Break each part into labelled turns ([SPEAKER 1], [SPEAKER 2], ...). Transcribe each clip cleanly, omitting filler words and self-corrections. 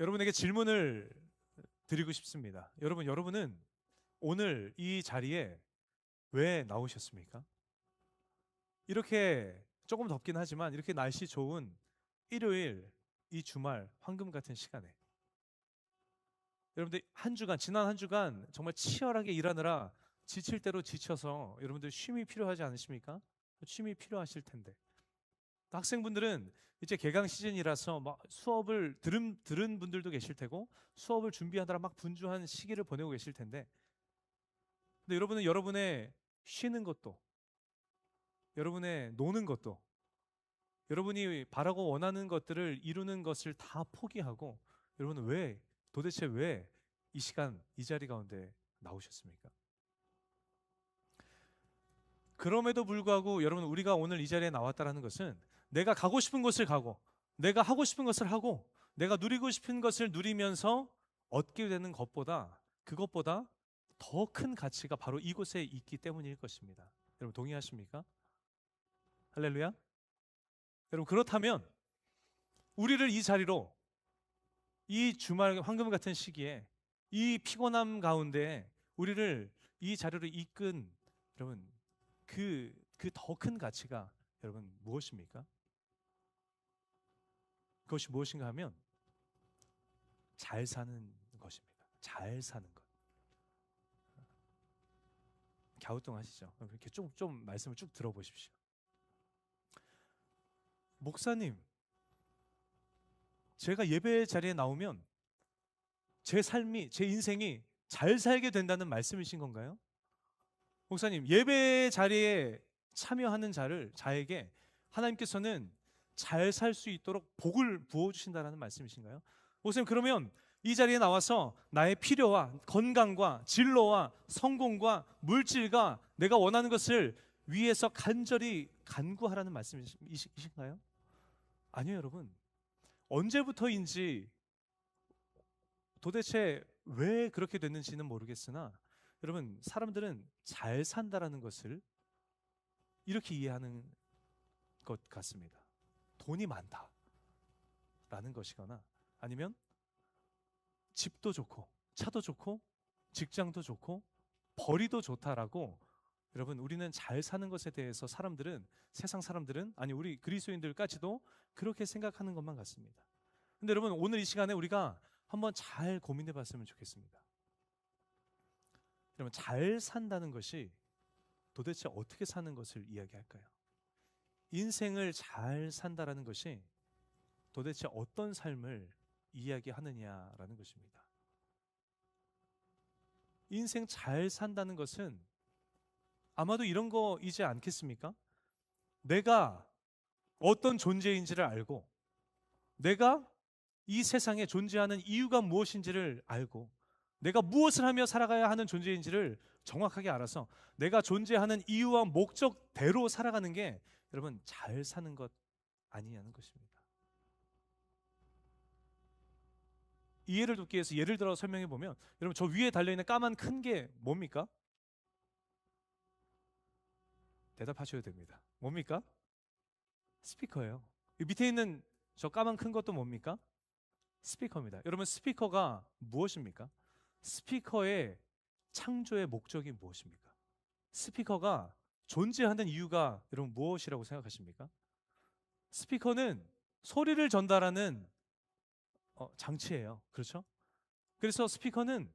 [SPEAKER 1] 여러분에게 질문을 드리고 싶습니다. 여러분은 오늘 이 자리에 왜 나오셨습니까? 이렇게 조금 덥긴 하지만 이렇게 날씨 좋은 일요일, 이 주말 황금 같은 시간에 여러분들 지난 한 주간 정말 치열하게 일하느라 지칠 대로 지쳐서 여러분들 쉼이 필요하지 않으십니까? 쉼이 필요하실 텐데 학생분들은 이제 개강 시즌이라서 막 수업을 들은 분들도 계실 테고 수업을 준비하느라 막 분주한 시기를 보내고 계실 텐데 근데 여러분은 여러분의 쉬는 것도 여러분의 노는 것도 여러분이 바라고 원하는 것들을 이루는 것을 다 포기하고 여러분은 도대체 왜 이 시간 이 자리 가운데 나오셨습니까? 그럼에도 불구하고 여러분 우리가 오늘 이 자리에 나왔다라는 것은 내가 가고 싶은 곳을 가고 내가 하고 싶은 것을 하고 내가 누리고 싶은 것을 누리면서 얻게 되는 그것보다 더 큰 가치가 바로 이곳에 있기 때문일 것입니다. 여러분 동의하십니까? 할렐루야. 여러분 그렇다면 우리를 이 자리로 이 주말 황금 같은 시기에 이 피곤함 가운데 우리를 이 자리로 이끈 여러분 그 더 큰 가치가 여러분 무엇입니까? 그것이 무엇인가 하면 잘 사는 것입니다. 잘 사는 것. 갸우뚱하시죠? 이렇게 좀 말씀을 쭉 들어보십시오. 목사님, 제가 예배 자리에 나오면 제 인생이 잘 살게 된다는 말씀이신 건가요? 목사님, 예배 자리에 참여하는 자에게 하나님께서는 잘 살 수 있도록 복을 부어주신다는 말씀이신가요? 목사님, 그러면 이 자리에 나와서 나의 필요와 건강과 진로와 성공과 물질과 내가 원하는 것을 위해서 간절히 간구하라는 말씀이신가요? 아니요, 여러분. 언제부터인지 도대체 왜 그렇게 됐는지는 모르겠으나 여러분 사람들은 잘 산다라는 것을 이렇게 이해하는 것 같습니다. 돈이 많다라는 것이거나 아니면 집도 좋고 차도 좋고 직장도 좋고 벌이도 좋다라고 여러분 우리는 잘 사는 것에 대해서 세상 사람들은 아니 우리 그리스도인들까지도 그렇게 생각하는 것만 같습니다. 근데 여러분 오늘 이 시간에 우리가 한번 잘 고민해 봤으면 좋겠습니다. 여러분 잘 산다는 것이 도대체 어떻게 사는 것을 이야기할까요? 인생을 잘 산다라는 것이 도대체 어떤 삶을 이야기하느냐라는 것입니다. 인생 잘 산다는 것은 아마도 이런 거이지 않겠습니까? 내가 어떤 존재인지를 알고 내가 이 세상에 존재하는 이유가 무엇인지를 알고 내가 무엇을 하며 살아가야 하는 존재인지를 정확하게 알아서 내가 존재하는 이유와 목적대로 살아가는 게 여러분 잘 사는 것 아니냐는 것입니다. 이해를 돕기 위해서 예를 들어 설명해 보면 여러분 저 위에 달려있는 까만 큰 게 뭡니까? 대답하셔도 됩니다. 뭡니까? 스피커예요. 밑에 있는 저 까만 큰 것도 뭡니까? 스피커입니다. 여러분 스피커가 무엇입니까? 스피커의 창조의 목적이 무엇입니까? 스피커가 존재하는 이유가 여러분 무엇이라고 생각하십니까? 스피커는 소리를 전달하는 장치예요. 그렇죠? 그래서 스피커는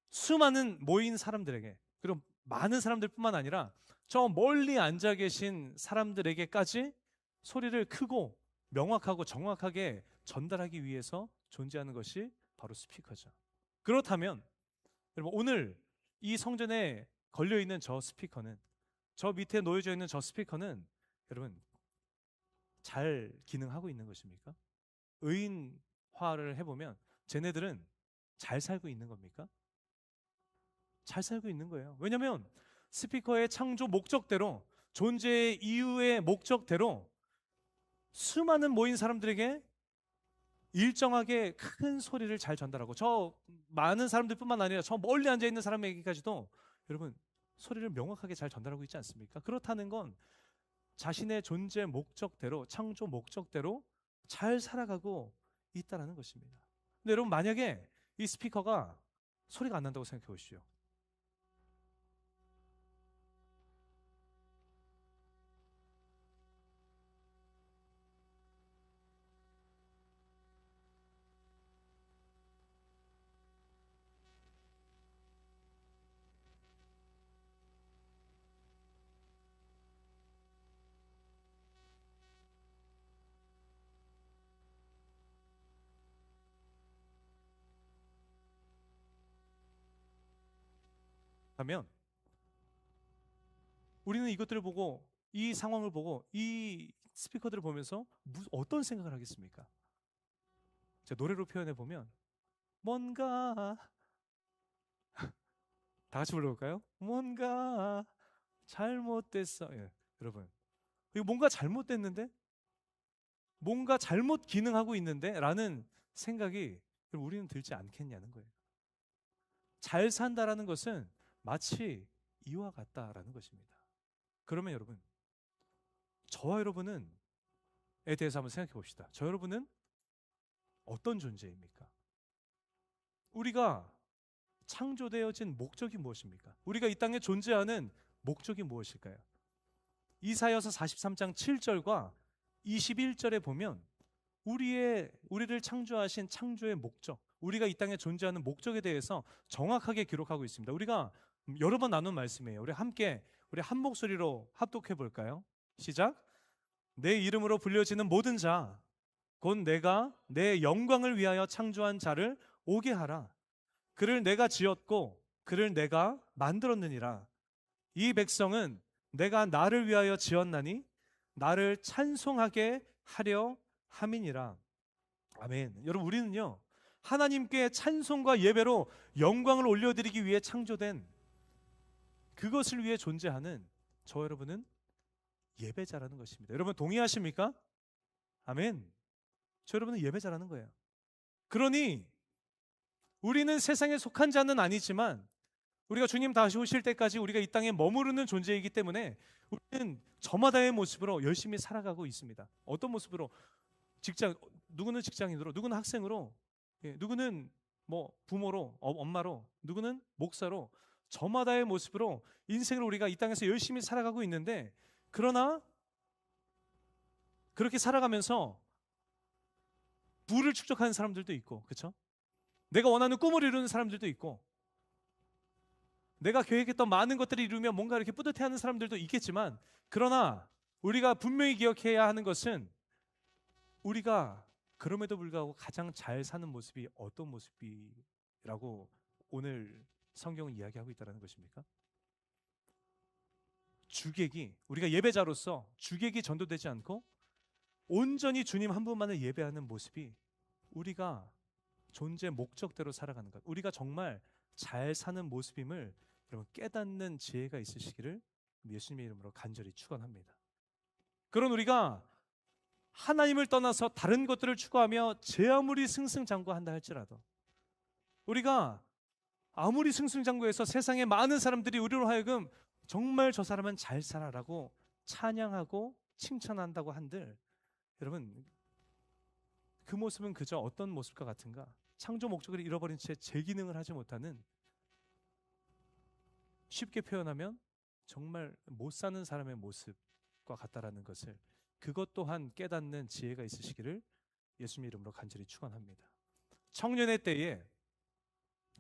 [SPEAKER 1] 수많은 모인 사람들에게 그리고 많은 사람들뿐만 아니라 저 멀리 앉아 계신 사람들에게까지 소리를 크고 명확하고 정확하게 전달하기 위해서 존재하는 것이 바로 스피커죠. 그렇다면 여러분 오늘 이 성전에 걸려있는 저 스피커는 저 밑에 놓여져 있는 저 스피커는 여러분 잘 기능하고 있는 것입니까? 의인화를 해보면 쟤네들은 잘 살고 있는 겁니까? 잘 살고 있는 거예요. 왜냐하면 스피커의 창조 목적대로 존재의 이유의 목적대로 수많은 모인 사람들에게 일정하게 큰 소리를 잘 전달하고 저 많은 사람들뿐만 아니라 저 멀리 앉아있는 사람에게까지도 여러분 소리를 명확하게 잘 전달하고 있지 않습니까? 그렇다는 건 자신의 존재 목적대로 창조 목적대로 잘 살아가고 있다는 것입니다. 근데 여러분 만약에 이 스피커가 소리가 안 난다고 생각해 보십시오. 하면 우리는 이것들을 보고 이 상황을 보고 이 스피커들을 보면서 어떤 생각을 하겠습니까? 자, 노래로 표현해 보면 뭔가 다 같이 불러볼까요? 뭔가 잘못됐어. 예, 여러분 이거 뭔가 잘못됐는데? 뭔가 잘못 기능하고 있는데? 라는 생각이 우리는 들지 않겠냐는 거예요. 잘 산다라는 것은 마치 이와 같다라는 것입니다. 그러면 여러분, 저와 여러분은 에 대해서 한번 생각해 봅시다. 저 여러분은 어떤 존재입니까? 우리가 창조되어진 목적이 무엇입니까? 우리가 이 땅에 존재하는 목적이 무엇일까요? 이사야서 43장 7절과 21절에 보면 우리를 창조하신 창조의 목적, 우리가 이 땅에 존재하는 목적에 대해서 정확하게 기록하고 있습니다. 우리가 여러 번 나눈 말씀이에요. 우리 함께 우리 한 목소리로 합독해 볼까요? 시작. 내 이름으로 불려지는 모든 자, 곧 내가 내 영광을 위하여 창조한 자를 오게 하라. 그를 내가 지었고 그를 내가 만들었느니라. 이 백성은 내가 나를 위하여 지었나니 나를 찬송하게 하려 함이니라. 아멘. 여러분 우리는요 하나님께 찬송과 예배로 영광을 올려드리기 위해 창조된 그것을 위해 존재하는 저 여러분은 예배자라는 것입니다. 여러분 동의하십니까? 아멘. 저 여러분은 예배자라는 거예요. 그러니 우리는 세상에 속한 자는 아니지만 우리가 주님 다시 오실 때까지 우리가 이 땅에 머무르는 존재이기 때문에 우리는 저마다의 모습으로 열심히 살아가고 있습니다. 어떤 모습으로? 누구는 직장인으로, 누구는 학생으로, 누구는 뭐 부모로, 엄마로, 누구는 목사로, 저마다의 모습으로 인생을 우리가 이 땅에서 열심히 살아가고 있는데, 그러나 그렇게 살아가면서 부를 축적하는 사람들도 있고, 그렇죠? 내가 원하는 꿈을 이루는 사람들도 있고, 내가 계획했던 많은 것들을 이루면 뭔가 이렇게 뿌듯해하는 사람들도 있겠지만, 그러나 우리가 분명히 기억해야 하는 것은 우리가 그럼에도 불구하고 가장 잘 사는 모습이 어떤 모습이라고 오늘 성경은 이야기하고 있다는 것입니까? 주객이, 우리가 예배자로서 주객이 전도되지 않고 온전히 주님 한 분만을 예배하는 모습이 우리가 존재 목적대로 살아가는 것, 우리가 정말 잘 사는 모습임을 여러분 깨닫는 지혜가 있으시기를 예수님의 이름으로 간절히 축원합니다. 그런 우리가 하나님을 떠나서 다른 것들을 추구하며 제 아무리 승승장구한다 할지라도, 우리가 아무리 승승장구해서 세상에 많은 사람들이 우리로 하여금 정말 저 사람은 잘 살아라고 찬양하고 칭찬한다고 한들, 여러분 그 모습은 그저 어떤 모습과 같은가? 창조 목적을 잃어버린 채 제 기능을 하지 못하는, 쉽게 표현하면 정말 못 사는 사람의 모습과 같다라는 것을, 그것 또한 깨닫는 지혜가 있으시기를 예수님 이름으로 간절히 축원합니다. 청년의 때에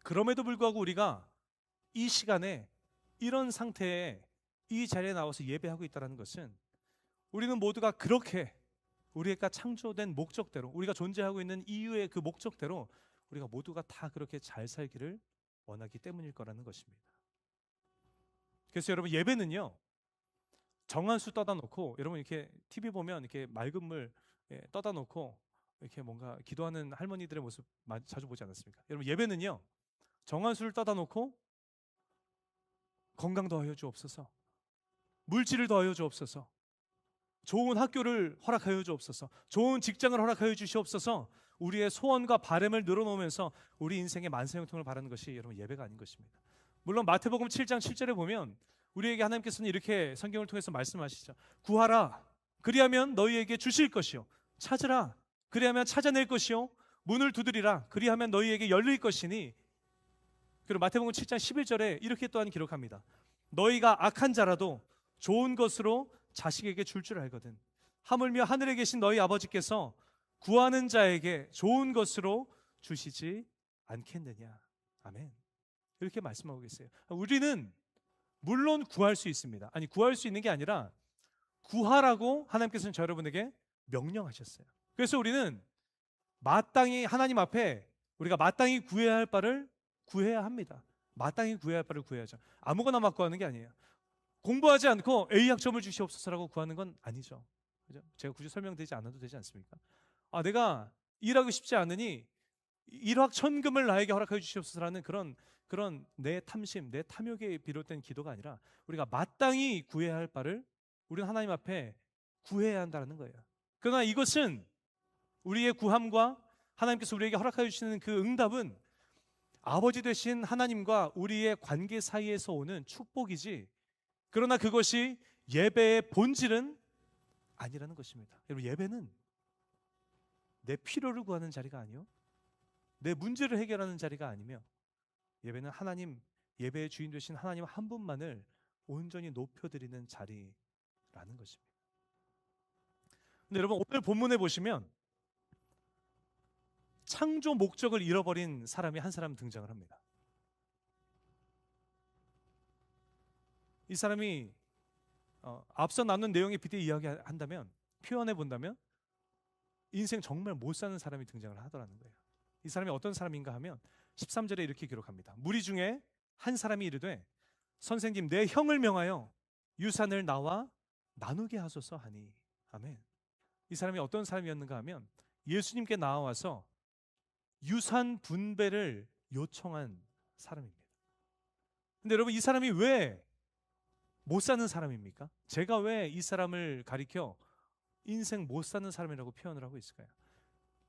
[SPEAKER 1] 그럼에도 불구하고 우리가 이 시간에 이런 상태에 이 자리에 나와서 예배하고 있다는 것은 우리는 모두가 그렇게 우리가 창조된 목적대로, 우리가 존재하고 있는 이유의 그 목적대로 우리가 모두가 다 그렇게 잘 살기를 원하기 때문일 거라는 것입니다. 그래서 여러분 예배는요 정한 수 떠다 놓고, 여러분 이렇게 TV 보면 이렇게 맑은 물 떠다 놓고 이렇게 뭔가 기도하는 할머니들의 모습 자주 보지 않았습니까? 여러분 예배는요 정한 수를 떠다 놓고 건강 더하여 주옵소서, 물질을 더하여 주옵소서, 좋은 학교를 허락하여 주옵소서, 좋은 직장을 허락하여 주시옵소서, 우리의 소원과 바람을 늘어놓으면서 우리 인생의 만사형통을 바라는 것이 여러분 예배가 아닌 것입니다. 물론 마태복음 7장 7절에 보면 우리에게 하나님께서는 이렇게 성경을 통해서 말씀하시죠. 구하라 그리하면 너희에게 주실 것이요, 찾으라 그리하면 찾아낼 것이요, 문을 두드리라. 그리하면 너희에게 열릴 것이니. 그리고 마태복음 7장 11절에 이렇게 또한 기록합니다. 너희가 악한 자라도 좋은 것으로 자식에게 줄 알거든. 하물며 하늘에 계신 너희 아버지께서 구하는 자에게 좋은 것으로 주시지 않겠느냐. 아멘. 이렇게 말씀하고 계세요. 우리는 물론 구할 수 있습니다. 아니, 구할 수 있는 게 아니라 구하라고 하나님께서는 저 여러분에게 명령하셨어요. 그래서 우리는 마땅히 하나님 앞에 우리가 마땅히 구해야 할 바를 구해야 합니다. 마땅히 구해야 할 바를 구해야죠. 아무거나 막 구하는 게 아니에요. 공부하지 않고 A학점을 주시옵소서라고 구하는 건 아니죠. 그죠? 제가 굳이 설명드리지 않아도 되지 않습니까? 내가 일하고 싶지 않으니 일확천금을 나에게 허락해 주시옵소서라는 그런 내 탐심, 내 탐욕에 비롯된 기도가 아니라 우리가 마땅히 구해야 할 바를 우리는 하나님 앞에 구해야 한다는 거예요. 그러나 이것은 우리의 구함과 하나님께서 우리에게 허락해 주시는 그 응답은 아버지 되신 하나님과 우리의 관계 사이에서 오는 축복이지, 그러나 그것이 예배의 본질은 아니라는 것입니다. 여러분, 예배는 내 필요를 구하는 자리가 아니요, 내 문제를 해결하는 자리가 아니며, 예배는 하나님, 예배의 주인 되신 하나님 한 분만을 온전히 높여드리는 자리라는 것입니다. 근데 여러분, 오늘 본문에 보시면 창조 목적을 잃어버린 사람이 한 사람 등장을 합니다. 이 사람이 앞서 나눈 내용에 비례 이야기한다면, 표현해 본다면 인생 정말 못 사는 사람이 등장을 하더라는 거예요. 이 사람이 어떤 사람인가 하면 13절에 이렇게 기록합니다. 무리 중에 한 사람이 이르되 선생님, 내 형을 명하여 유산을 나와 나누게 하소서 하니. 아멘. 이 사람이 어떤 사람이었는가 하면 예수님께 나와서 유산 분배를 요청한 사람입니다. 근데 여러분, 이 사람이 왜 못 사는 사람입니까? 제가 왜 이 사람을 가리켜 인생 못 사는 사람이라고 표현을 하고 있을까요?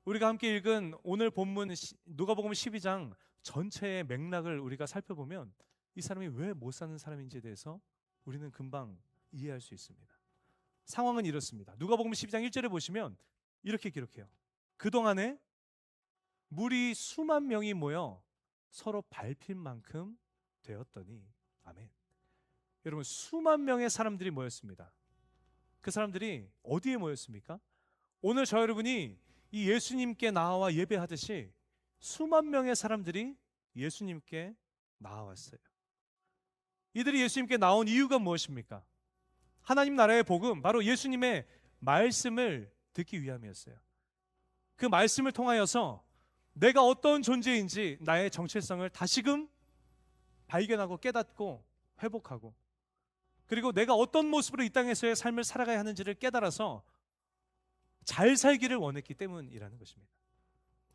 [SPEAKER 1] 우리가 함께 읽은 오늘 본문 누가복음 12장 전체의 맥락을 우리가 살펴보면 이 사람이 왜 못 사는 사람인지에 대해서 우리는 금방 이해할 수 있습니다. 상황은 이렇습니다. 누가복음 12장 1절에 보시면 이렇게 기록해요. 그동안에 물이 수만 명이 모여 서로 밟힐 만큼 되었더니. 아멘. 여러분, 수만 명의 사람들이 모였습니다. 그 사람들이 어디에 모였습니까? 오늘 저 여러분이 이 예수님께 나와 예배하듯이 수만 명의 사람들이 예수님께 나와왔어요. 이들이 예수님께 나온 이유가 무엇입니까? 하나님 나라의 복음, 바로 예수님의 말씀을 듣기 위함이었어요. 그 말씀을 통하여서 내가 어떤 존재인지 나의 정체성을 다시금 발견하고 깨닫고 회복하고, 그리고 내가 어떤 모습으로 이 땅에서의 삶을 살아가야 하는지를 깨달아서 잘 살기를 원했기 때문이라는 것입니다.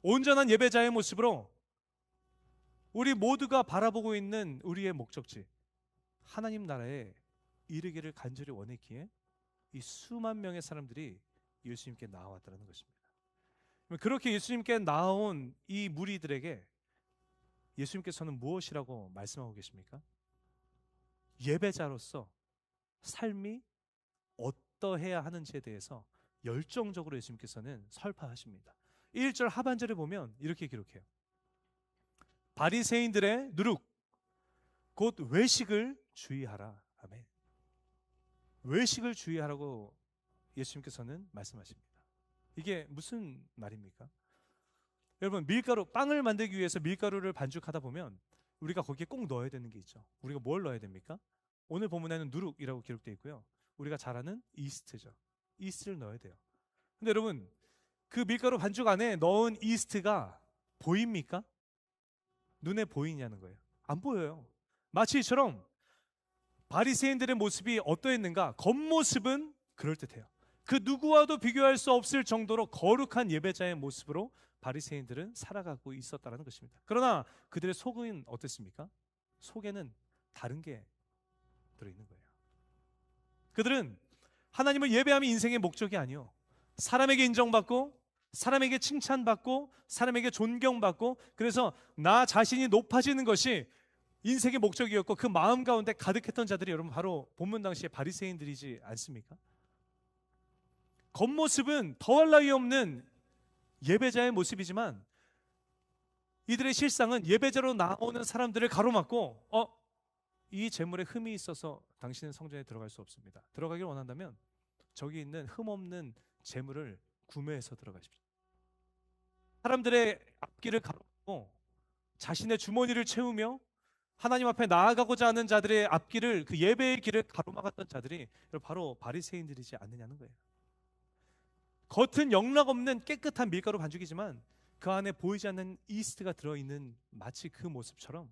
[SPEAKER 1] 온전한 예배자의 모습으로 우리 모두가 바라보고 있는 우리의 목적지, 하나님 나라에 이르기를 간절히 원했기에 이 수만 명의 사람들이 예수님께 나왔다는 것입니다. 그렇게 예수님께 나온 이 무리들에게 예수님께서는 무엇이라고 말씀하고 계십니까? 예배자로서 삶이 어떠해야 하는지에 대해서 열정적으로 예수님께서는 설파하십니다. 1절 하반절에 보면 이렇게 기록해요. 바리새인들의 누룩 곧 외식을 주의하라. 아멘. 외식을 주의하라고 예수님께서는 말씀하십니다. 이게 무슨 말입니까? 여러분, 밀가루, 빵을 만들기 위해서 밀가루를 반죽하다 보면 우리가 거기에 꼭 넣어야 되는 게 있죠. 우리가 뭘 넣어야 됩니까? 오늘 본문에는 누룩이라고 기록되어 있고요, 우리가 잘 아는 이스트죠. 이스트를 넣어야 돼요. 근데 여러분, 그 밀가루 반죽 안에 넣은 이스트가 보입니까? 눈에 보이냐는 거예요. 안 보여요. 마치 이처럼 바리새인들의 모습이 어떠했는가? 겉모습은 그럴듯해요. 그 누구와도 비교할 수 없을 정도로 거룩한 예배자의 모습으로 바리새인들은 살아가고 있었다는 것입니다. 그러나 그들의 속은 어땠습니까? 속에는 다른 게 들어있는 거예요. 그들은 하나님을 예배하면 인생의 목적이 아니요, 사람에게 인정받고, 사람에게 칭찬받고, 사람에게 존경받고, 그래서 나 자신이 높아지는 것이 인생의 목적이었고, 그 마음 가운데 가득했던 자들이 여러분 바로 본문 당시의 바리새인들이지 않습니까? 겉모습은 더할 나위 없는 예배자의 모습이지만 이들의 실상은 예배자로 나오는 사람들을 가로막고 이 재물에 흠이 있어서 당신은 성전에 들어갈 수 없습니다. 들어가길 원한다면 저기 있는 흠 없는 재물을 구매해서 들어가십시오. 사람들의 앞길을 가로막고 자신의 주머니를 채우며 하나님 앞에 나아가고자 하는 자들의 앞길을, 그 예배의 길을 가로막았던 자들이 바로 바리새인들이지 않느냐는 거예요. 겉은 영락없는 깨끗한 밀가루 반죽이지만 그 안에 보이지 않는 이스트가 들어있는 마치 그 모습처럼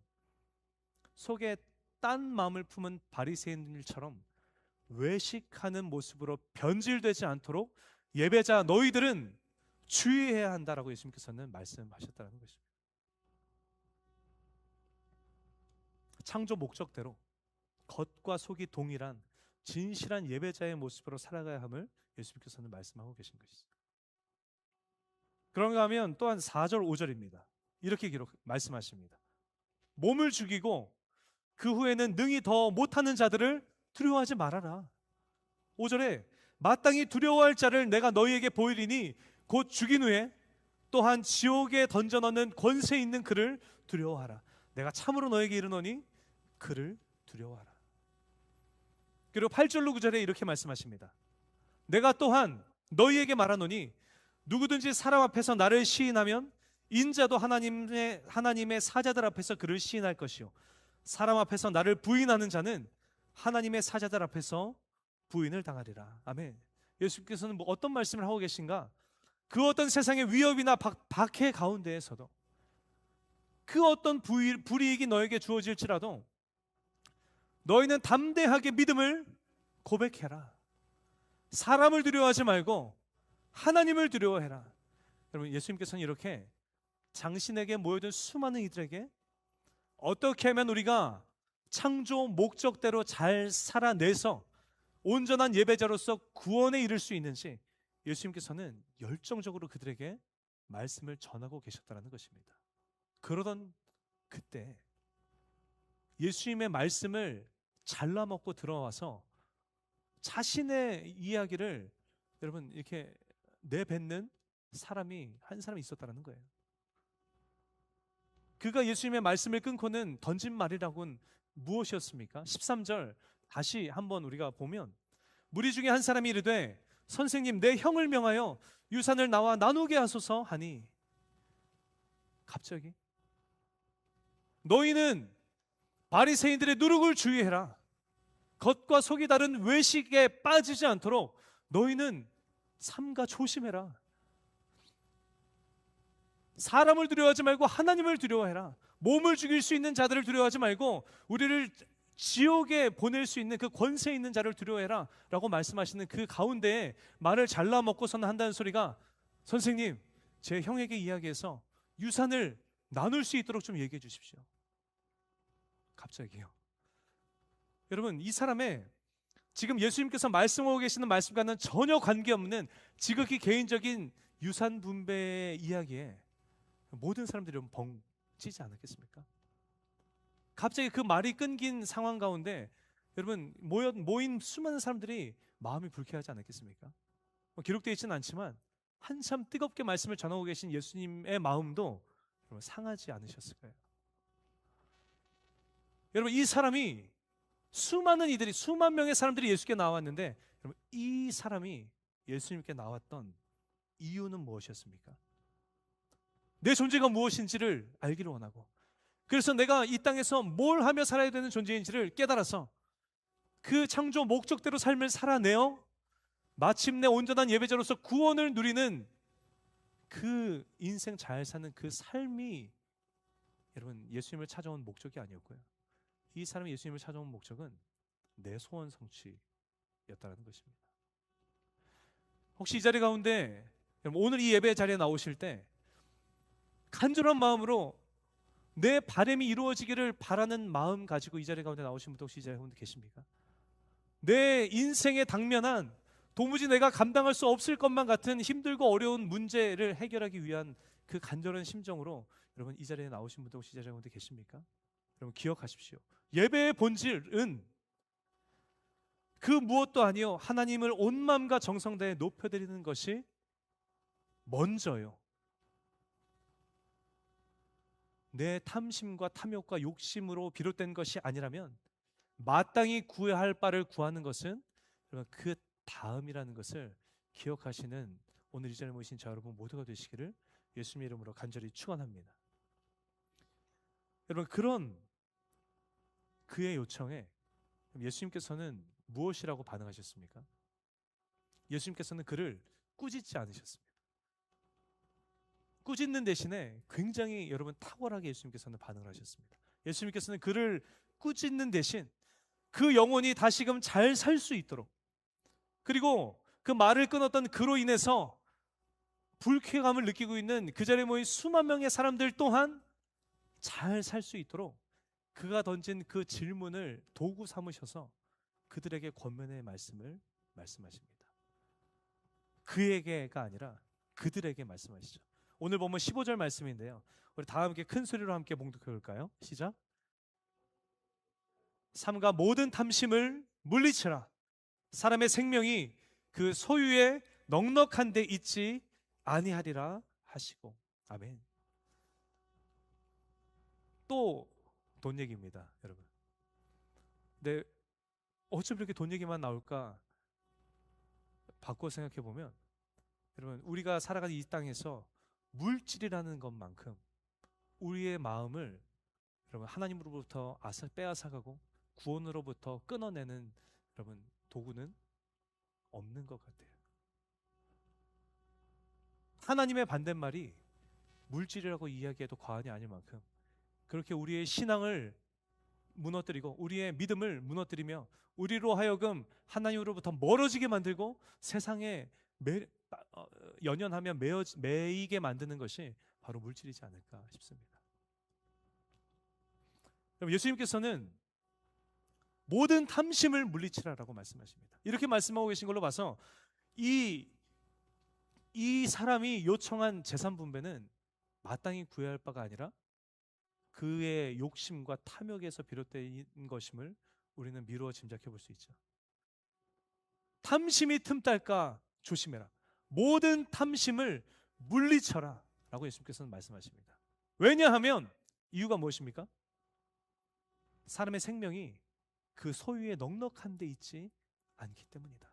[SPEAKER 1] 속에 딴 마음을 품은 바리새인들처럼 외식하는 모습으로 변질되지 않도록 예배자 너희들은 주의해야 한다라고 예수님께서는 말씀하셨다는 것입니다. 창조 목적대로 겉과 속이 동일한 진실한 예배자의 모습으로 살아가야 함을 예수님께서는 말씀하고 계신 것이죠. 그런가 하면 또한 4절 5절입니다. 이렇게 말씀하십니다. 몸을 죽이고 그 후에는 능히 더 못하는 자들을 두려워하지 말아라. 5절에 마땅히 두려워할 자를 내가 너희에게 보이리니 곧 죽인 후에 또한 지옥에 던져넣는 권세 있는 그를 두려워하라. 내가 참으로 너에게 이르노니 그를 두려워하라. 그리고 8절로 9절에 이렇게 말씀하십니다. 내가 또한 너희에게 말하노니 누구든지 사람 앞에서 나를 시인하면 인자도 하나님의 사자들 앞에서 그를 시인할 것이요 사람 앞에서 나를 부인하는 자는 하나님의 사자들 앞에서 부인을 당하리라. 아멘. 예수께서는 어떤 말씀을 하고 계신가? 그 어떤 세상의 위협이나 박해 가운데에서도 그 어떤 불이익이 너에게 주어질지라도 너희는 담대하게 믿음을 고백해라. 사람을 두려워하지 말고 하나님을 두려워해라. 여러분, 예수님께서는 이렇게 당신에게 모여든 수많은 이들에게 어떻게 하면 우리가 창조 목적대로 잘 살아내서 온전한 예배자로서 구원에 이를 수 있는지 예수님께서는 열정적으로 그들에게 말씀을 전하고 계셨다는 것입니다. 그러던 그때 예수님의 말씀을 잘라먹고 들어와서 자신의 이야기를 여러분 이렇게 내뱉는 사람이 한 사람이 있었다는 거예요. 그가 예수님의 말씀을 끊고는 던진 말이라고는 무엇이었습니까? 13절 다시 한번 우리가 보면 무리 중에 한 사람이 이르되 선생님 내 형을 명하여 유산을 나와 나누게 하소서 하니 갑자기 너희는 바리새인들의 누룩을 주의해라. 겉과 속이 다른 외식에 빠지지 않도록 너희는 삼가 조심해라. 사람을 두려워하지 말고 하나님을 두려워해라. 몸을 죽일 수 있는 자들을 두려워하지 말고 우리를 지옥에 보낼 수 있는 그 권세 있는 자를 두려워해라 라고 말씀하시는 그 가운데에 말을 잘라먹고서는 한다는 소리가 선생님 제 형에게 이야기해서 유산을 나눌 수 있도록 좀 얘기해 주십시오. 갑자기요. 여러분 이 사람의 지금 예수님께서 말씀하고 계시는 말씀과는 전혀 관계없는 지극히 개인적인 유산 분배의 이야기에 모든 사람들이 벙 찌지 않았겠습니까? 갑자기 그 말이 끊긴 상황 가운데 여러분 모인 수많은 사람들이 마음이 불쾌하지 않았겠습니까? 기록되어 있지는 않지만 한참 뜨겁게 말씀을 전하고 계신 예수님의 마음도 여러분 상하지 않으셨을 거예요. 여러분 이 사람이 수만 명의 사람들이 예수께 나왔는데 여러분 이 사람이 예수님께 나왔던 이유는 무엇이었습니까? 내 존재가 무엇인지를 알기를 원하고 그래서 내가 이 땅에서 뭘 하며 살아야 되는 존재인지를 깨달아서 그 창조 목적대로 삶을 살아내어 마침내 온전한 예배자로서 구원을 누리는 그 인생 잘 사는 그 삶이 여러분 예수님을 찾아온 목적이 아니었고요. 이 사람이 예수님을 찾아온 목적은 내 소원 성취였다는 것입니다. 혹시 이 자리 가운데 오늘 이 예배 자리에 나오실 때 간절한 마음으로 내 바람이 이루어지기를 바라는 마음 가지고 이 자리 가운데 나오신 분도 혹시 이 자리 가운데 계십니까? 내 인생에 당면한 도무지 내가 감당할 수 없을 것만 같은 힘들고 어려운 문제를 해결하기 위한 그 간절한 심정으로 여러분 이 자리에 나오신 분도 혹시 이 자리 가운데 계십니까? 여러분 기억하십시오. 예배의 본질은 그 무엇도 아니요 하나님을 온 마음과 정성 다해 높여드리는 것이 먼저요. 내 탐심과 탐욕과 욕심으로 비롯된 것이 아니라면 마땅히 구해야 할 바를 구하는 것은 그 다음이라는 것을 기억하시는 오늘 이 자리에 모신 저 여러분 모두가 되시기를 예수님의 이름으로 간절히 축원합니다. 여러분, 그런 그의 요청에 예수님께서는 무엇이라고 반응하셨습니까? 예수님께서는 그를 꾸짖지 않으셨습니다. 꾸짖는 대신에 굉장히 여러분 탁월하게 예수님께서는 반응을 하셨습니다. 예수님께서는 그를 꾸짖는 대신 그 영혼이 다시금 잘 살 수 있도록, 그리고 그 말을 끊었던 그로 인해서 불쾌감을 느끼고 있는 그 자리에 모인 수만 명의 사람들 또한 잘 살 수 있도록 그가 던진 그 질문을 도구 삼으셔서 그들에게 권면의 말씀을 말씀하십니다. 그에게가 아니라 그들에게 말씀하시죠. 오늘 보면 15절 말씀인데요, 우리 다 함께 큰 소리로 함께 봉독해 볼까요? 시작. 삼가 모든 탐심을 물리치라. 사람의 생명이 그 소유에 넉넉한 데 있지 아니하리라 하시고. 아멘. 또 돈 얘기입니다, 여러분. 근데 어쩜 이렇게 돈 얘기만 나올까 바꿔 생각해 보면, 여러분, 우리가 살아가는 이 땅에서 물질이라는 것만큼 우리의 마음을 여러분 하나님으로부터 빼앗아가고 구원으로부터 끊어내는 여러분 도구는 없는 것 같아요. 하나님의 반대말이 물질이라고 이야기해도 과언이 아닐 만큼 그렇게 우리의 신앙을 무너뜨리고 우리의 믿음을 무너뜨리며 우리로 하여금 하나님으로부터 멀어지게 만들고 세상에 연연하며 매이게 만드는 것이 바로 물질이지 않을까 싶습니다. 예수님께서는 모든 탐심을 물리치라라고 말씀하십니다. 이렇게 말씀하고 계신 걸로 봐서 이 사람이 요청한 재산 분배는 마땅히 구해야 할 바가 아니라 그의 욕심과 탐욕에서 비롯된 것임을 우리는 미루어 짐작해 볼 수 있죠. 탐심이 틈탈까 조심해라. 모든 탐심을 물리쳐라 라고 예수님께서는 말씀하십니다. 왜냐하면 이유가 무엇입니까? 사람의 생명이 그 소유에 넉넉한 데 있지 않기 때문이다.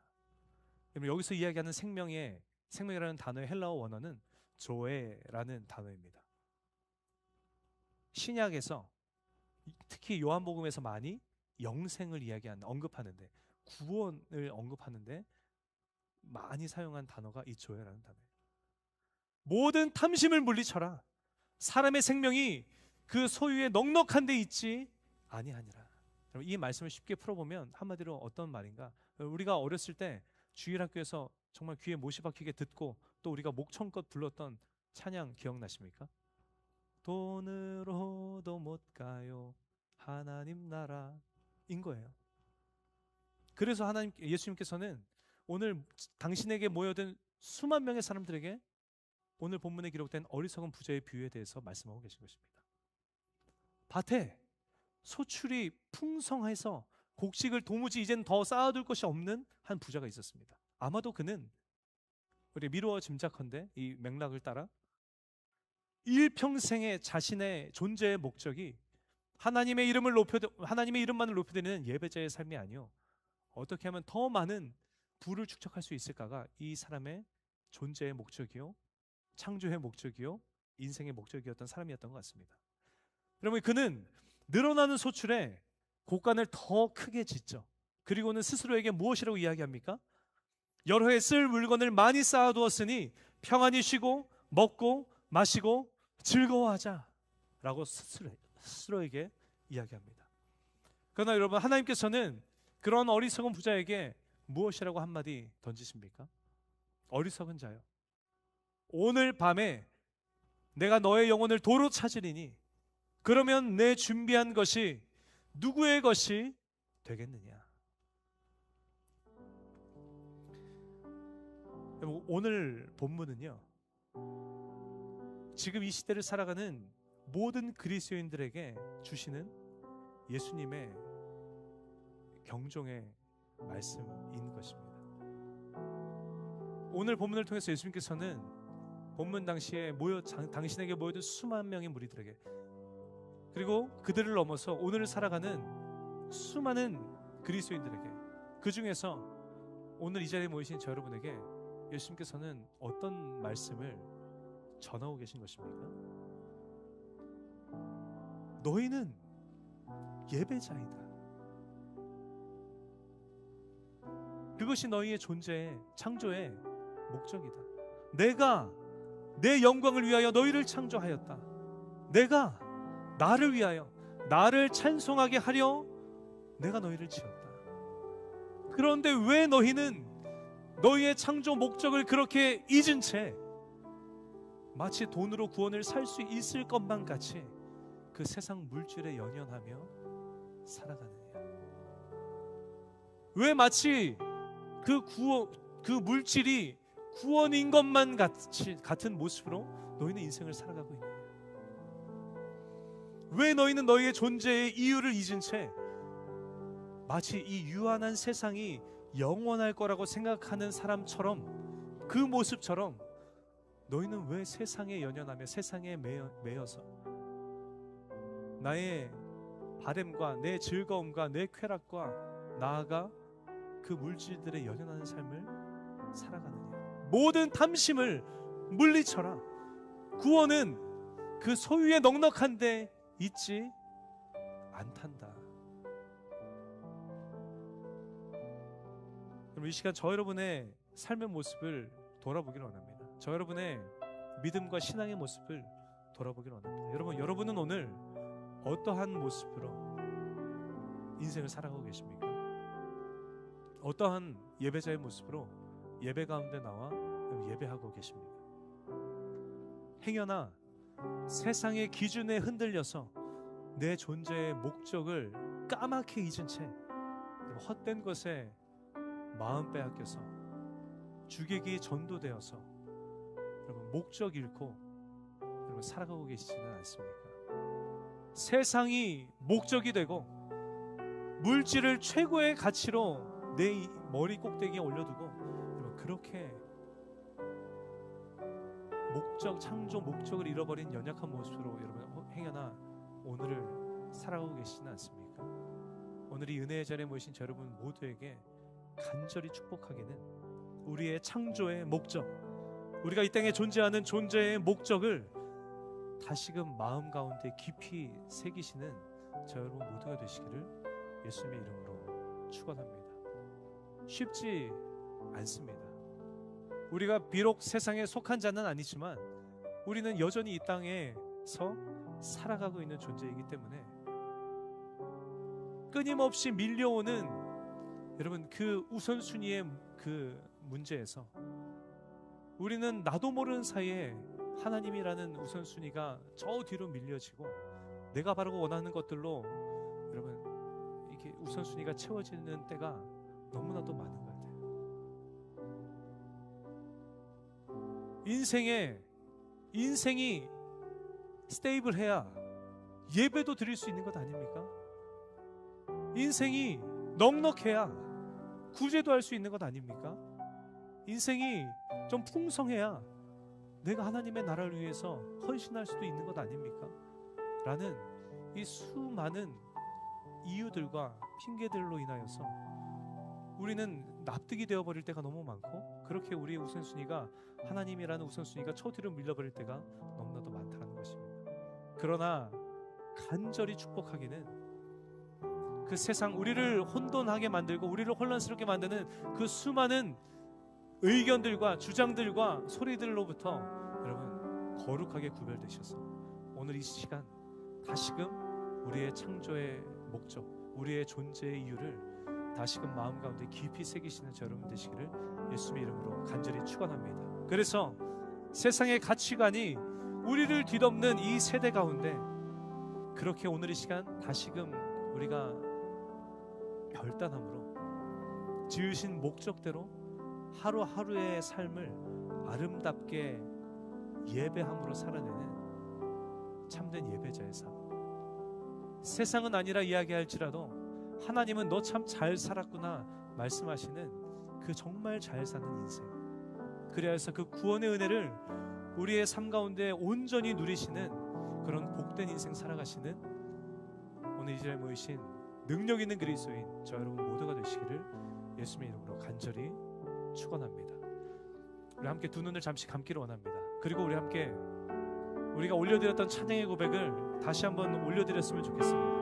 [SPEAKER 1] 여기서 이야기하는 생명이라는 단어의 헬라어 원어는 조에라는 단어입니다. 신약에서 특히 요한복음에서 많이 영생을 언급하는데, 구원을 언급하는데 많이 사용한 단어가 이 조에라는 단어예요. 모든 탐심을 물리쳐라. 사람의 생명이 그 소유에 넉넉한 데 있지 아니하니라. 이 말씀을 쉽게 풀어보면 한마디로 어떤 말인가? 우리가 어렸을 때 주일학교에서 정말 귀에 못이 박히게 듣고 또 우리가 목청껏 불렀던 찬양 기억나십니까? 돈으로도 못 가요 하나님 나라인 거예요. 그래서 예수님께서는 오늘 당신에게 모여든 수만 명의 사람들에게 오늘 본문에 기록된 어리석은 부자의 비유에 대해서 말씀하고 계신 것입니다. 밭에 소출이 풍성해서 곡식을 도무지 이젠 더 쌓아둘 것이 없는 한 부자가 있었습니다. 아마도 그는 우리 미루어 짐작컨대 이 맥락을 따라 일평생의 자신의 존재의 목적이 하나님의 이름만을 높여드리는 예배자의 삶이 아니요, 어떻게 하면 더 많은 부를 축적할 수 있을까가 이 사람의 존재의 목적이요, 창조의 목적이요, 인생의 목적이었던 사람이었던 것 같습니다. 여러분, 그는 늘어나는 소출에 곡간을 더 크게 짓죠. 그리고는 스스로에게 무엇이라고 이야기합니까? 여러 해 쓸 물건을 많이 쌓아두었으니 평안히 쉬고 먹고 마시고 즐거워하자 라고 스스로에게 이야기합니다. 그러나 여러분, 하나님께서는 그런 어리석은 부자에게 무엇이라고 한마디 던지십니까? 어리석은 자요, 오늘 밤에 내가 너의 영혼을 도로 찾으리니 그러면 내 준비한 것이 누구의 것이 되겠느냐? 오늘 본문은요, 지금 이 시대를 살아가는 모든 그리스도인들에게 주시는 예수님의 경종의 말씀인 것입니다. 오늘 본문을 통해서 예수님께서는 본문 당시에 당신에게 모여든 수만 명의 무리들에게 그리고 그들을 넘어서 오늘을 살아가는 수많은 그리스도인들에게, 그 중에서 오늘 이 자리에 모이신 저 여러분에게 예수님께서는 어떤 말씀을 전하고 계신 것입니까? 너희는 예배자이다. 그것이 너희의 존재의, 창조의 목적이다. 내가 내 영광을 위하여 너희를 창조하였다. 내가 나를 위하여, 나를 찬송하게 하려 내가 너희를 지었다. 그런데 왜 너희는 너희의 창조 목적을 그렇게 잊은 채 마치 돈으로 구원을 살 수 있을 것만 같이 그 세상 물질에 연연하며 살아가느냐? 왜 마치 그 물질이 구원인 것만 같은 모습으로 너희는 인생을 살아가고 있느냐? 왜 너희는 너희의 존재의 이유를 잊은 채 마치 이 유한한 세상이 영원할 거라고 생각하는 사람처럼, 그 모습처럼 너희는 왜 세상에 연연하며 세상에 매여서 나의 바램과 내 즐거움과 내 쾌락과 나아가 그 물질들에 연연하는 삶을 살아가느냐? 모든 탐심을 물리쳐라. 구원은 그 소유의 넉넉한데 있지 않단다. 그럼 이 시간 저 여러분의 삶의 모습을 돌아보기를 원합니다. 저 여러분의 믿음과 신앙의 모습을 돌아보기를 원합니다. 여러분은 오늘 어떠한 모습으로 인생을 살아가고 계십니까? 어떠한 예배자의 모습으로 예배 가운데 나와 예배하고 계십니까? 행여나 세상의 기준에 흔들려서 내 존재의 목적을 까맣게 잊은 채 헛된 것에 마음 빼앗겨서 주객이 전도되어서 여러분 목적 잃고 여러분 살아가고 계시지는 않습니까? 세상이 목적이 되고 물질을 최고의 가치로 내 머리 꼭대기에 올려두고 여러분 그렇게 창조 목적을 잃어버린 연약한 모습으로 여러분 행여나 오늘을 살아가고 계시지는 않습니까? 오늘 이 은혜의 자리에 모이신 저 여러분 모두에게 간절히 축복하기는 우리의 창조의 목적, 우리가 이 땅에 존재하는 존재의 목적을 다시금 마음 가운데 깊이 새기시는 저 여러분 모두가 되시기를 예수님의 이름으로 축원합니다. 쉽지 않습니다. 우리가 비록 세상에 속한 자는 아니지만 우리는 여전히 이 땅에서 살아가고 있는 존재이기 때문에 끊임없이 밀려오는 여러분 그 우선순위의 그 문제에서 우리는 나도 모르는 사이에 하나님이라는 우선순위가 저 뒤로 밀려지고 내가 바라고 원하는 것들로 여러분 이렇게 우선순위가 채워지는 때가 너무나도 많은 것 같아요. 인생이 스테이블해야 예배도 드릴 수 있는 것 아닙니까? 인생이 넉넉해야 구제도 할 수 있는 것 아닙니까? 인생이 좀 풍성해야 내가 하나님의 나라를 위해서 헌신할 수도 있는 것 아닙니까? 라는 이 수많은 이유들과 핑계들로 인하여서 우리는 납득이 되어버릴 때가 너무 많고 그렇게 우리의 우선순위가 하나님이라는 우선순위가 초뒤로 밀려버릴 때가 너무나도 많다는 것입니다. 그러나 간절히 축복하기는 그 세상 우리를 혼돈하게 만들고 우리를 혼란스럽게 만드는 그 수많은 의견들과 주장들과 소리들로부터 여러분 거룩하게 구별되셔서 오늘 이 시간 다시금 우리의 창조의 목적, 우리의 존재의 이유를 다시금 마음 가운데 깊이 새기시는 저 여러분 되시기를 예수님의 이름으로 간절히 축원합니다. 그래서 세상의 가치관이 우리를 뒤덮는 이 세대 가운데 그렇게 오늘 이 시간 다시금 우리가 결단함으로 지으신 목적대로 하루하루의 삶을 아름답게 예배함으로 살아내는 참된 예배자의 삶. 세상은 아니라 이야기할지라도 하나님은 너 참 잘 살았구나 말씀하시는 그 정말 잘 사는 인생, 그래야 해서 그 구원의 은혜를 우리의 삶 가운데 온전히 누리시는 그런 복된 인생 살아가시는 오늘 이 자리에 모이신 능력 있는 그리스도인 저 여러분 모두가 되시기를 예수님의 이름으로 간절히 축원합니다. 우리 함께 두 눈을 잠시 감기를 원합니다. 그리고 우리 함께 우리가 올려드렸던 찬양의 고백을 다시 한번 올려드렸으면 좋겠습니다.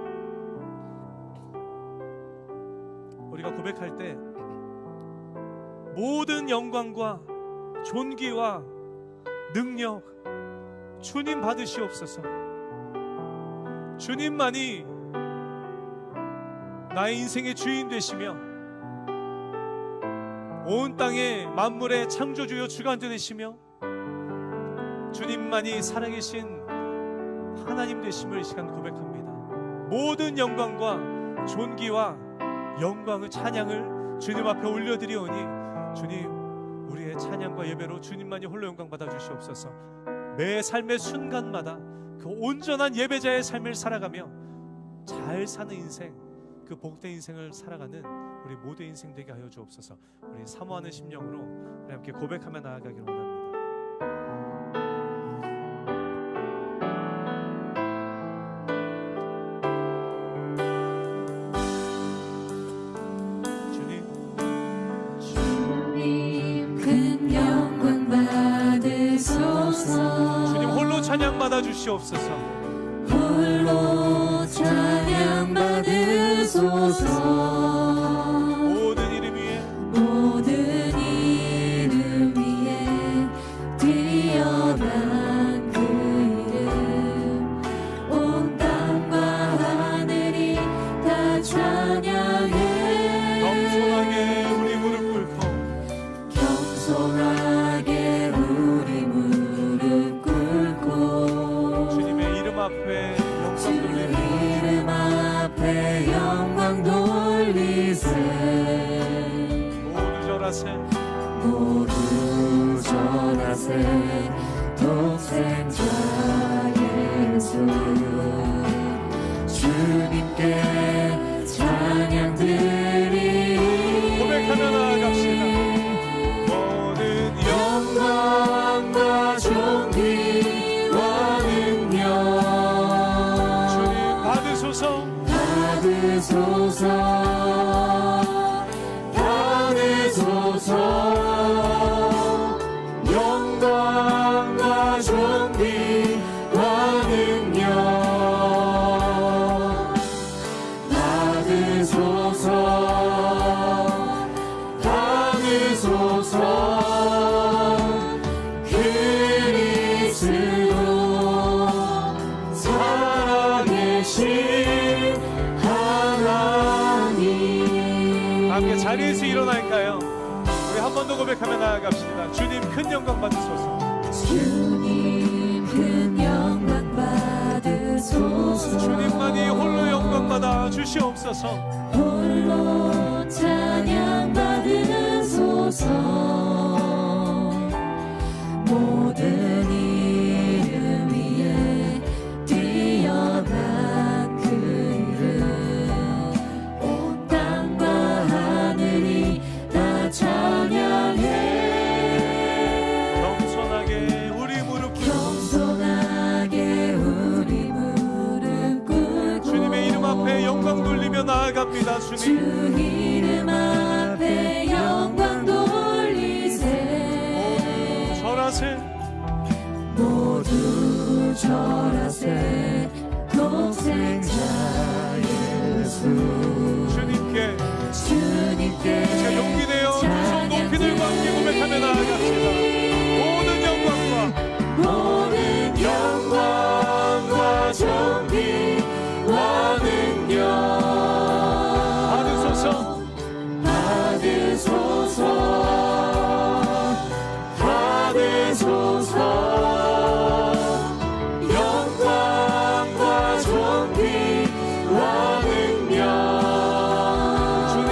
[SPEAKER 1] 우리가 고백할 때 모든 영광과 존귀와 능력 주님 받으시옵소서. 주님만이 나의 인생의 주인 되시며 온 땅의 만물의 창조주요 주관자 되시며 주님만이 살아계신 하나님 되심을 이 시간 고백합니다. 모든 영광과 존귀와 영광을 찬양을 주님 앞에 올려드리오니 주님 우리의 찬양과 예배로 주님만이 홀로 영광 받아 주시옵소서. 매 삶의 순간마다 그 온전한 예배자의 삶을 살아가며 잘 사는 인생, 그 복된 인생을 살아가는 우리 모두의 인생 되게 하여 주옵소서. 우리 사모하는 심령으로 우리 함께 고백하며 나아가기를 원합니다. 찬양 받아주시옵소서.
[SPEAKER 2] 홀로 찬양 받으소서.
[SPEAKER 1] 모든 이름 위에
[SPEAKER 2] 뛰어난 그 이름 온 땅과 하늘이 다 찬양해.
[SPEAKER 1] 겸손하게 우리 무릎 꿇고
[SPEAKER 2] 겸손하게 우리 무릎 꿇고
[SPEAKER 1] 주님의 이름 앞에 영광 돌리며
[SPEAKER 2] 이름 앞에 영광 돌리세.
[SPEAKER 1] 모두 절하세
[SPEAKER 2] 모두 절하세. 독생자 예수 주님께 찬양 드리.
[SPEAKER 1] 고백하며 나아갑시다. 모든
[SPEAKER 2] 영광과 존귀와 능력
[SPEAKER 1] 주님 받으소서.
[SPEAKER 2] 받으소서. 받으소서. 영광과 존귀와 능력 받으소서. 받으소서. 그리스도 살아계신 하나님.
[SPEAKER 1] 함께 자리에서 일어날까요? 우리 한 번 더 고백하며 나아갑시다. 주님 큰 영광 받으소서.
[SPEAKER 2] 주님 큰 영광 받으소서.
[SPEAKER 1] 주님만이 홀로 영광 받아 주시옵소서.
[SPEAKER 2] 홀로 찬양 받으소서. 모든 이름 위에 뛰어난 그 이름 온 땅과 하늘이 다 찬양해.
[SPEAKER 1] 겸손하게 우리 무릎 꿇고
[SPEAKER 2] 겸손하게 우리 무릎 꿇고
[SPEAKER 1] 주님의 이름 앞에 영광 돌리며 나아갑니다.
[SPEAKER 2] 주
[SPEAKER 1] 주님
[SPEAKER 2] 이름 앞에 영광 돌리세.
[SPEAKER 1] 절하세
[SPEAKER 2] 모두 절하세. 독생자 예수
[SPEAKER 1] 주님께
[SPEAKER 2] 주님께
[SPEAKER 1] 제가 용기 내어 두 손 높이 들고 함께 고백하며 나아갑시다. 모든 영광과
[SPEAKER 2] 모든 영광과 존귀와 능력
[SPEAKER 1] 받으소서.
[SPEAKER 2] 받으소서. 받으소서. 영광과 존귀와 능력
[SPEAKER 1] 주님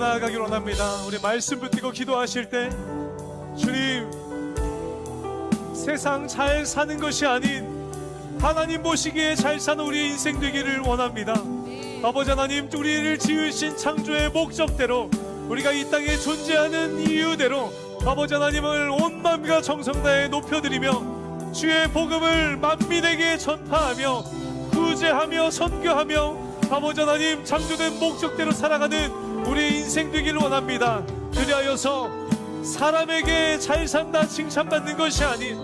[SPEAKER 1] 나아가길 원합니다. 우리 말씀 붙들고 기도하실 때 주님, 세상 잘 사는 것이 아닌 하나님 보시기에 잘 사는 우리의 인생 되기를 원합니다. 아버지 하나님, 우리를 지으신 창조의 목적대로, 우리가 이 땅에 존재하는 이유대로 아버지 하나님을 온 마음과 정성 다해 높여드리며 주의 복음을 만민에게 전파하며 구제하며 선교하며 아버지 하나님 창조된 목적대로 살아가는 우리의 인생 되기를 원합니다. 그리하여서 사람에게 잘 산다 칭찬받는 것이 아닌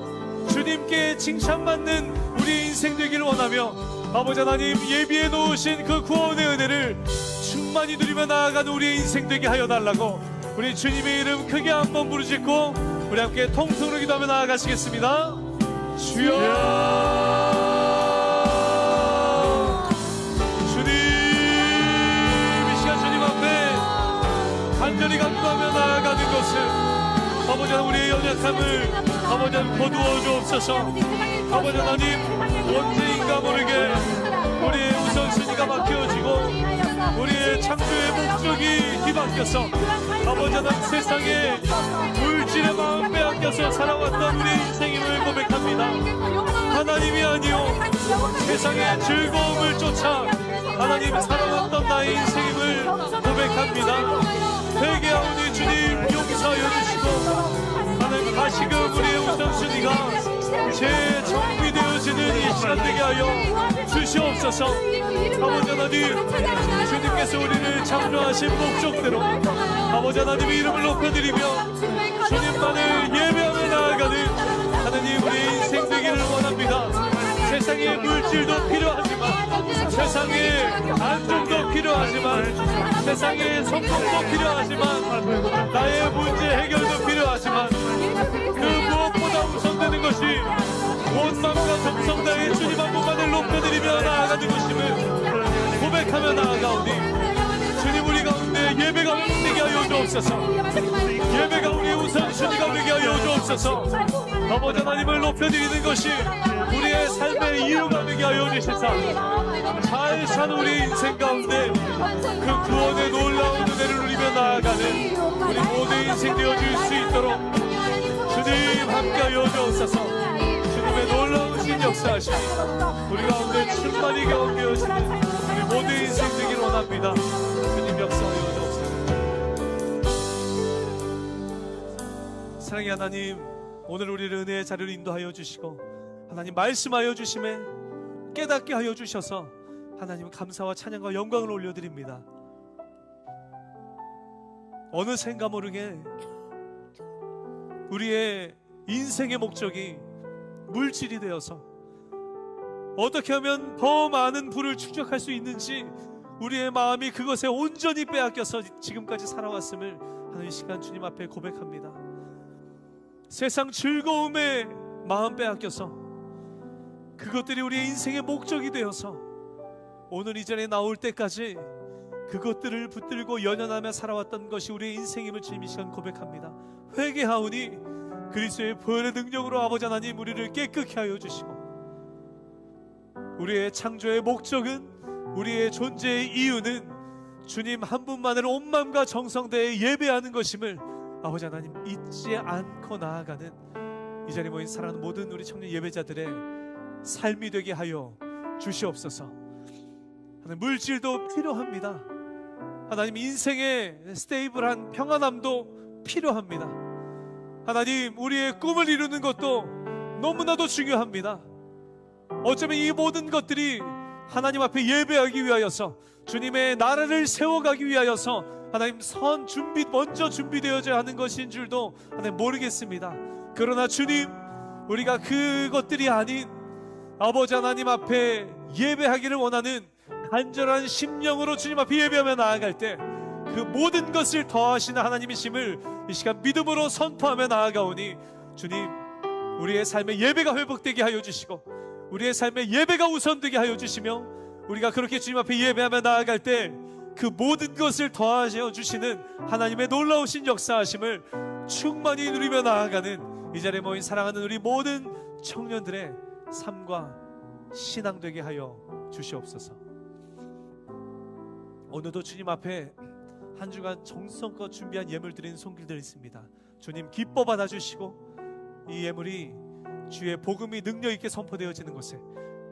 [SPEAKER 1] 주님께 칭찬받는 우리의 인생 되기를 원하며 아버지 하나님 예비해 놓으신 그 구원의 은혜를 충만히 누리며 나아가는 우리의 인생 되게 하여 달라고 우리 주님의 이름 크게 한번 부르짖고 우리 함께 통성으로 기도하며 나아가시겠습니다. 주여, 주님, 이 시간 주님 앞에 간절히 간구하며 나아가는 것을 아버지 하나님 우리의 연약함을 아버지 하나님 거두어 주옵소서. 아버지 하나님 언제인가 모르게 우리의 우선순위가 바뀌어지고 우리의 창조의 목적이 뒤바뀌어서 아버지 하나님 세상에 물질의 마음 빼앗겨서 살아왔던 우리의 인생임을 고백합니다. 하나님이 아니요 세상의 즐거움을 쫓아 하나님 살아왔던 나의 인생임을 고백합니다. 회개하오니 주님 용서하여 주시고 하나님 다시금 우리의 우선순위가 재정비되어지는 이 시간 되게 하여 주시옵소서. 아버지 하나님 주님께서 우리를 창조하신 목적대로 아버지 하나님의 이름을 높여드리며 주님만을 예배하며 나아가는 하나님 우리의 인생 되기를 원합니다. 세상에 물질도 필요하지만 세상에 안정도 필요하지만 세상에 성공도 필요하지만 나의 문제 해결도 필요하지만 그 무엇보다 우선되는 것이 온 마음과 정성 다해 주님 한 분만을 높여드리며 나아가는 것임을 고백하며 나아가오니 주님 우리 가운데 예배가 되게 하여 주옵소서. 예배가 우리의 우선순위가 되게 하여 주옵소서. 아버지 하나님을 높여드리는 것이 우리의 삶의 이유가 되게 하여 주시사 잘 사는 우리 인생 가운데 그 구원의 놀라운 은혜를 누리며 나아가는 우리 모든 인생 되어줄 수 있도록 주님 함께하여 주옵소서. 주님의 놀라우신 역사하시니 우리 가운데 충만히 경험되어지는 우리 모든 인생 되기를 원합니다. 주님 역사하여 주옵소서. 사랑의 하나님, 오늘 우리를 은혜의 자리로 인도하여 주시고 하나님 말씀하여 주심에 깨닫게 하여 주셔서 하나님 감사와 찬양과 영광을 올려드립니다. 어느샌가 모르게 우리의 인생의 목적이 물질이 되어서 어떻게 하면 더 많은 부를 축적할 수 있는지 우리의 마음이 그것에 온전히 빼앗겨서 지금까지 살아왔음을 하는 이 시간 주님 앞에 고백합니다. 세상 즐거움에 마음 빼앗겨서 그것들이 우리의 인생의 목적이 되어서 오늘 이 자리에 나올 때까지 그것들을 붙들고 연연하며 살아왔던 것이 우리의 인생임을 주님 이 시간 고백합니다. 회개하오니 그리스도의 보혈의 능력으로 아버지 하나님 우리를 깨끗게 하여 주시고 우리의 창조의 목적은 우리의 존재의 이유는 주님 한 분만을 온 마음과 정성 다해 예배하는 것임을 아버지 하나님 잊지 않고 나아가는 이 자리에 모인 사랑하는 모든 우리 청년 예배자들의 삶이 되게 하여 주시옵소서. 하나님 물질도 필요합니다. 하나님 인생의 스테이블한 평안함도 필요합니다. 하나님 우리의 꿈을 이루는 것도 너무나도 중요합니다. 어쩌면 이 모든 것들이 하나님 앞에 예배하기 위하여서 주님의 나라를 세워가기 위하여서 하나님 먼저 준비되어져야 하는 것인 줄도 하나님 모르겠습니다. 그러나 주님 우리가 그것들이 아닌 아버지 하나님 앞에 예배하기를 원하는 간절한 심령으로 주님 앞에 예배하며 나아갈 때 그 모든 것을 더하시는 하나님이심을 이 시간 믿음으로 선포하며 나아가오니 주님 우리의 삶의 예배가 회복되게 하여 주시고 우리의 삶의 예배가 우선되게 하여 주시며 우리가 그렇게 주님 앞에 예배하며 나아갈 때 그 모든 것을 더하셔 주시는 하나님의 놀라우신 역사하심을 충만히 누리며 나아가는 이 자리에 모인 사랑하는 우리 모든 청년들의 삶과 신앙 되게 하여 주시옵소서. 오늘도 주님 앞에 한 주간 정성껏 준비한 예물 드리는 손길들 있습니다. 주님 기뻐 받아주시고 이 예물이 주의 복음이 능력 있게 선포되어지는 곳에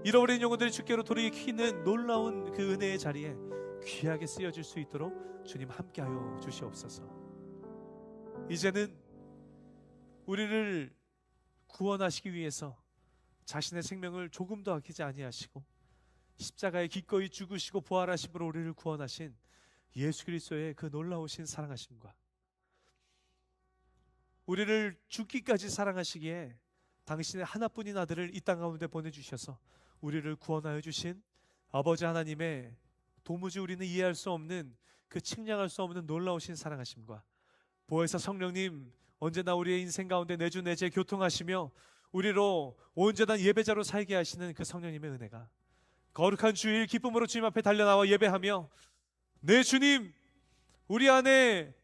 [SPEAKER 1] 잃어버린 영혼들이 주께로 돌이키는 놀라운 그 은혜의 자리에 귀하게 쓰여질 수 있도록 주님 함께하여 주시옵소서. 이제는 우리를 구원하시기 위해서 자신의 생명을 조금도 아끼지 아니하시고 십자가에 기꺼이 죽으시고 부활하심으로 우리를 구원하신 예수 그리스도의 그 놀라우신 사랑하심과 우리를 죽기까지 사랑하시기에 당신의 하나뿐인 아들을 이 땅 가운데 보내주셔서 우리를 구원하여 주신 아버지 하나님의 도무지 우리는 이해할 수 없는 그 측량할 수 없는 놀라우신 사랑하심과 보혜사 성령님 언제나 우리의 인생 가운데 내주 내재 교통하시며 우리로 온전한 예배자로 살게 하시는 그 성령님의 은혜가 거룩한 주일 기쁨으로 주님 앞에 달려나와 예배하며 내 주님 우리 안에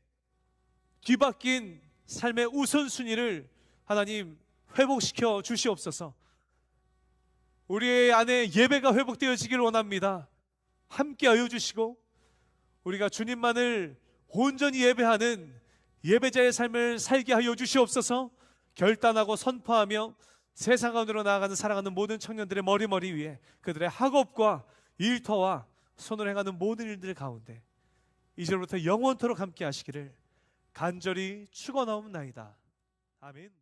[SPEAKER 1] 뒤바뀐 삶의 우선순위를 하나님 회복시켜 주시옵소서. 우리의 안에 예배가 회복되어지길 원합니다. 함께하여 주시고 우리가 주님만을 온전히 예배하는 예배자의 삶을 살게 하여 주시옵소서. 결단하고 선포하며 세상 가운데로 나아가는 사랑하는 모든 청년들의 머리 위에 그들의 학업과 일터와 손을 행하는 모든 일들 가운데 이제부터 영원토록 함께 하시기를 간절히 축원하옵나이다. 아멘.